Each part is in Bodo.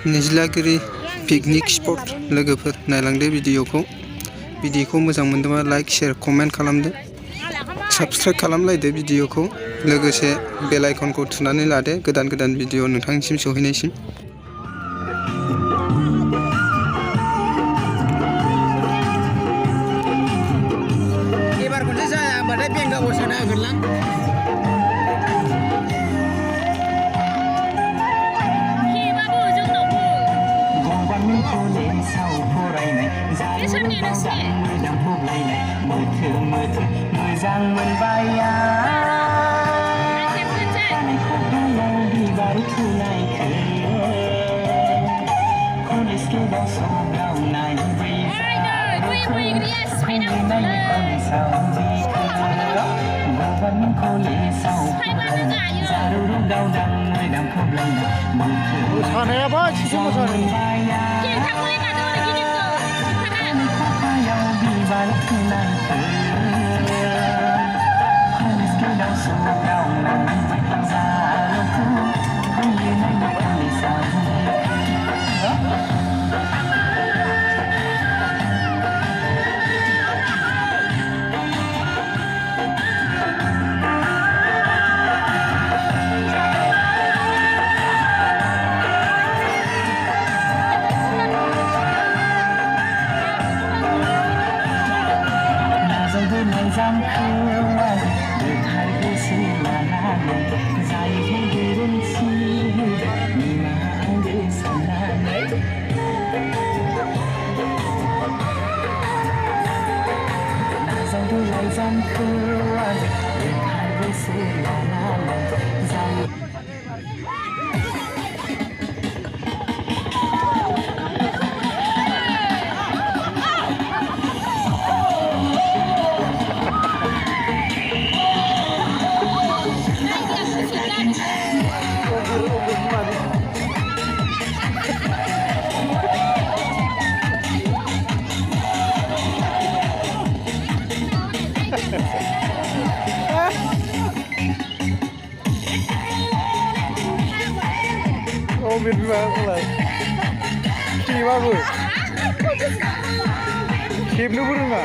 निज्लागिरि पिकनिक स्पट लोगोफोर नायलांदो भिडिअखौ मोजां मोनदोंबा लाइक शेयार कमेन्ट खालामदो साबस्क्राइब खालामलायदो भिडिअखौ लोगोसे बेल आइकनखौ थुनानै लादो गोदान गोदान भिडिअ नोंथांनिसिम सौहैनायसिम। एबार खनसे जाया होनबाथाय बेंगा मोसानो हागोनलां। मोजां मोनबाय बिबार थुनायखौ कलेज गेटआव सौग्रावनाय गभर्नमेन्ट कलेजाव जारु गावदां मैदाम खबलायनाय मोसानायाबा एसे मोसानाय बिबार थुनायखौ कलेज गेटआव सौग्रावनाय जारुखौ गेलेनाय कलेजाव जामखौ गोथार गोसो लानानै जायो गोरोन्थि निमाहा साननानै नाजावदो लाइजामखौ गोथार गोसो लानानै जायो खेबनोबो रोङा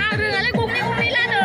आं रोङालै गंनै गंनै लानो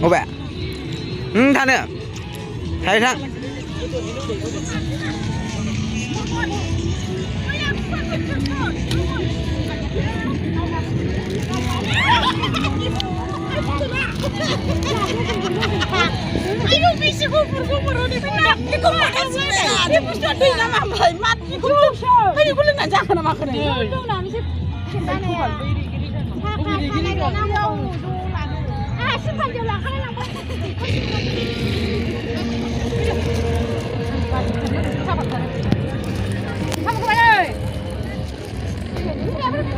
Oke. Thằng nữa. Thấy thằng. Ibu bisa kubur di sana. Ibu makan sih. Ibu sudah di nama hemat. Ibu boleh nggak jangan nama kau ni. Ibu nanti sih. Kita ni ya. Ah, simpan je lah. Kalau nak. Kamu kemana? Ini apa ni?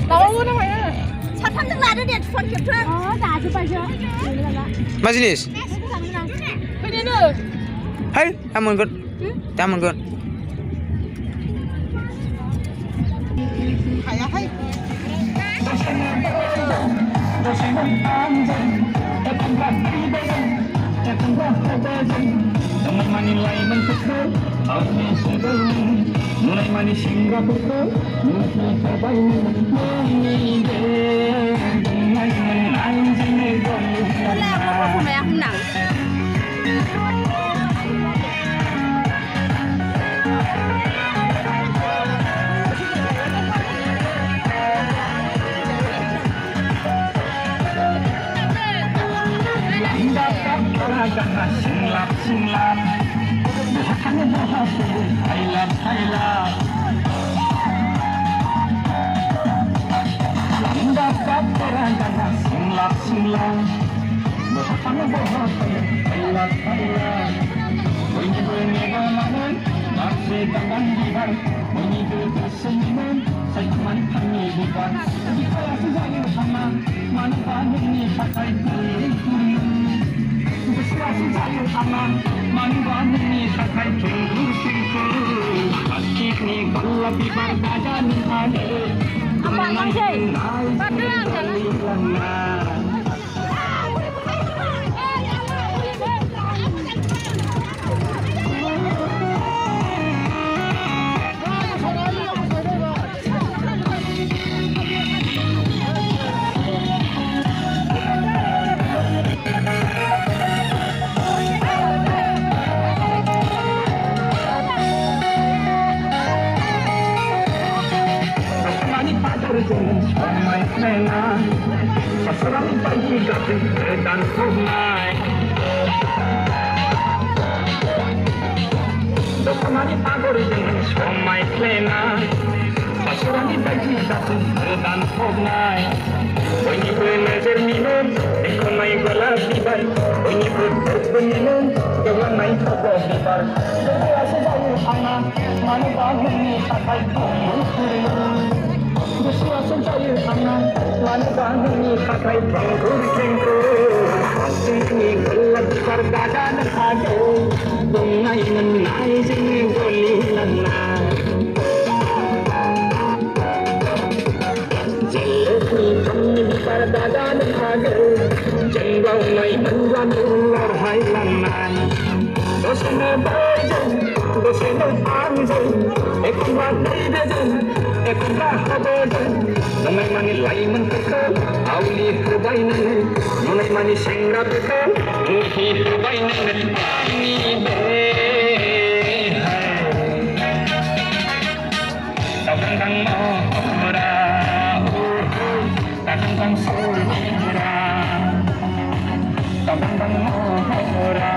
Tahu namanya? 사탄등 나를 내 주선 겹쳐. 나도 빠져. Majelis. 그대는 Hai, tamun kot. Tamun kot. 가야 해. Mulai manis hingga pukul mungkin terbaik mulai menanjung 원래 아까 보면 한 낭. dapat beragam silap silap hanya bahasa silap silap dapat beragam silap silap hanya bahasa silap silap ini benar masih tangan dibar ini bersenyuman saya cuma kami bukan jika sejauh sama manfaat ini pakai Bersuasi saya sama manfaat ini pakai sungguh Asik ni kalau bibar badan ada Apa masih? Padang jalan. Somai sena, pasaran pagi gating dan somai. Dosamani pagor dengan somai sena, pasaran pagi gating dan somai. Ini belajar minum, ikonai gelas dibar. Ini berminum, jangan main kabel dibar. Biasa jauh sana, mana bangun ni pakai tunggu. Bersuasa saya tangan, manfaat ini pakai cengkur. Asik ni gelap berbadan ada, bungai menai sini boleh lana. Jelek ni kami berbadan ada, jenggau mai menjual ular hai lana. Dosana bajan, dosana panjang, ekmat bajan. Ekdah habadan, mulai mani lai mentekal, awli herbainan, mulai mani sengra bekal, muhi herbainan, ani be. Takkan mohra, takkan sulira, takkan mohra,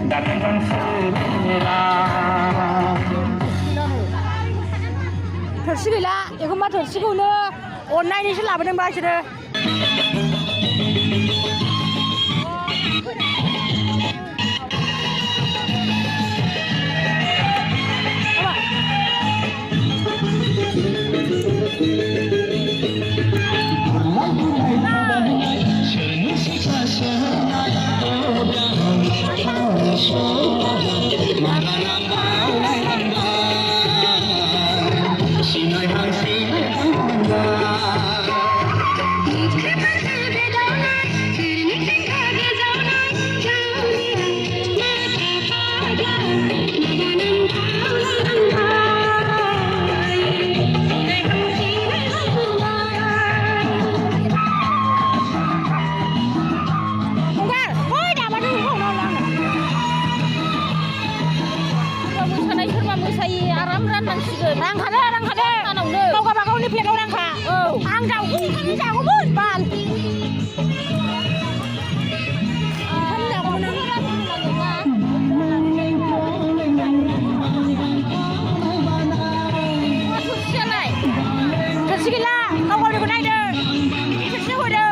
takkan sulira. 덜시기라 이것만 덜시기는 온라인에서 라버는 바시를 Sinai मोसायो आराम राननांसिगोन रांखादो आनावनो गाव गावबागावनि प्लेटाव रांखा औ आं दाउखौ ओंखामजों जागौमोन बाल थोरसि गैला गाव गावनिखौ नायदो थोरसि होदो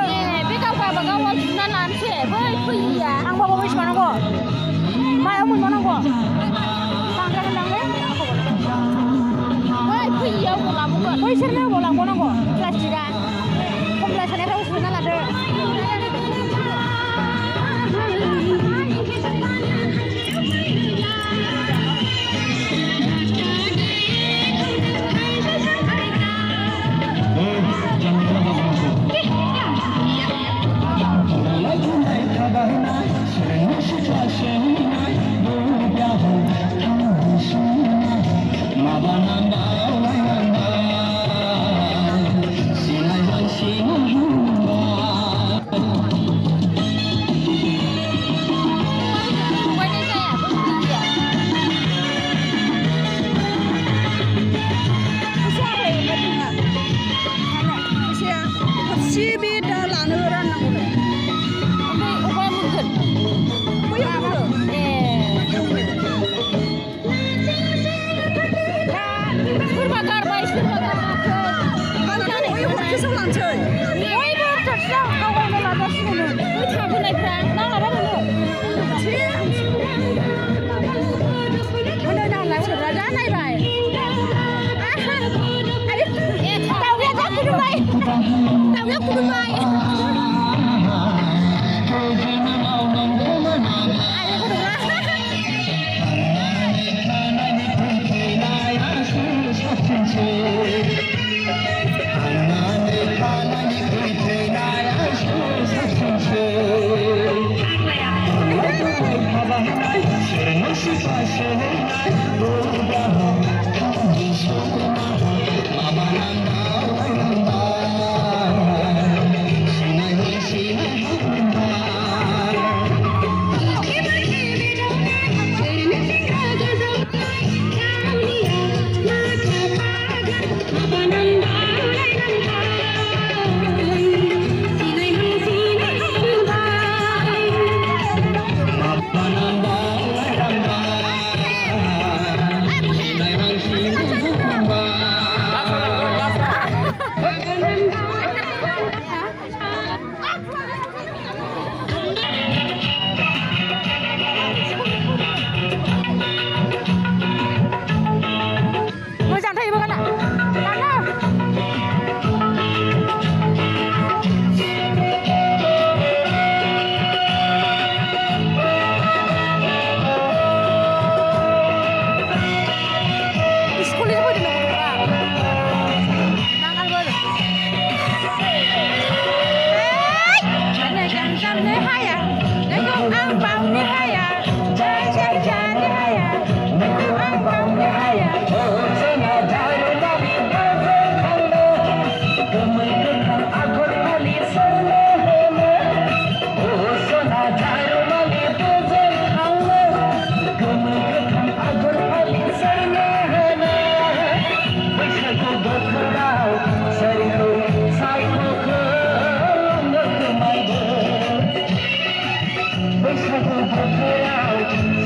बे गाव गावबागाव जुना लानोसै बै फैयिया आंबाबो बेसेबां नांगौ मायाव मोनबावनांगौ बांद्राय होनलांलै बै फैयियाव लांबावगोन बैसोरनो अबाव लांबावनांगौ प्लास्टिकआ कमला सानायफ्राव सोना लादो बैसागु बोथोराव